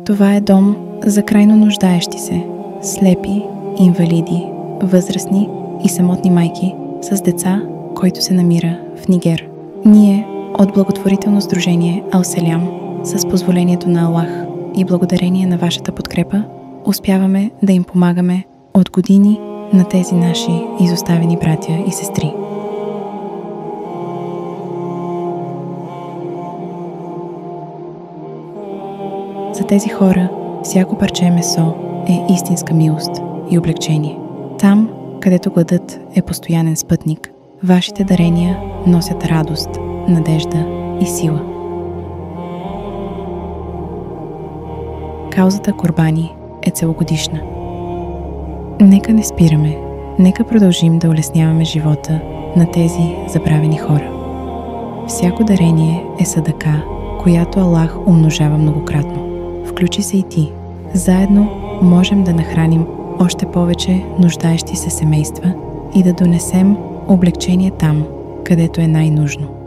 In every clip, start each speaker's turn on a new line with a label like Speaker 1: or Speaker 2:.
Speaker 1: Това е дом за крайно нуждаещи се, слепи, инвалиди, възрастни и самотни майки с деца, който се намира в Нигер. Ние от благотворително сдружение Ал-Селям, с позволението на Аллах и благодарение на вашата подкрепа, успяваме да им помагаме от години на тези наши изоставени братя и сестри. За тези хора всяко парче месо е истинска милост и облегчение. Там, където гладът е постоянен спътник, вашите дарения носят радост, надежда и сила. Каузата Курбани е целогодишна. Нека не спираме, нека продължим да улесняваме живота на тези забравени хора. Всяко дарение е садака, която Аллах умножава многократно. Включи се и ти. Заедно можем да нахраним още повече нуждаещи се семейства и да донесем облегчение там, където е най-нужно.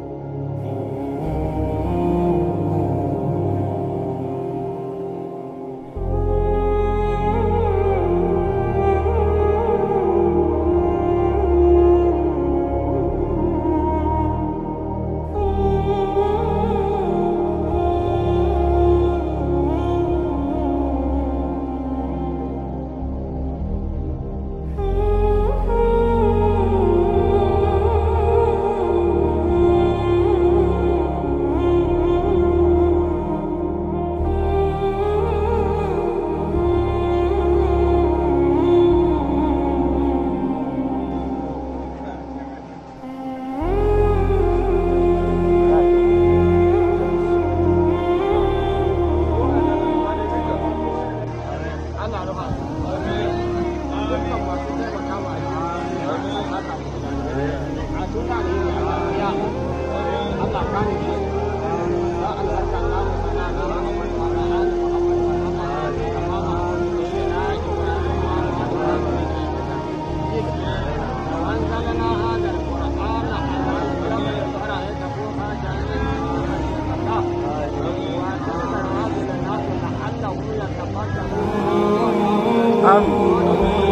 Speaker 2: Amin.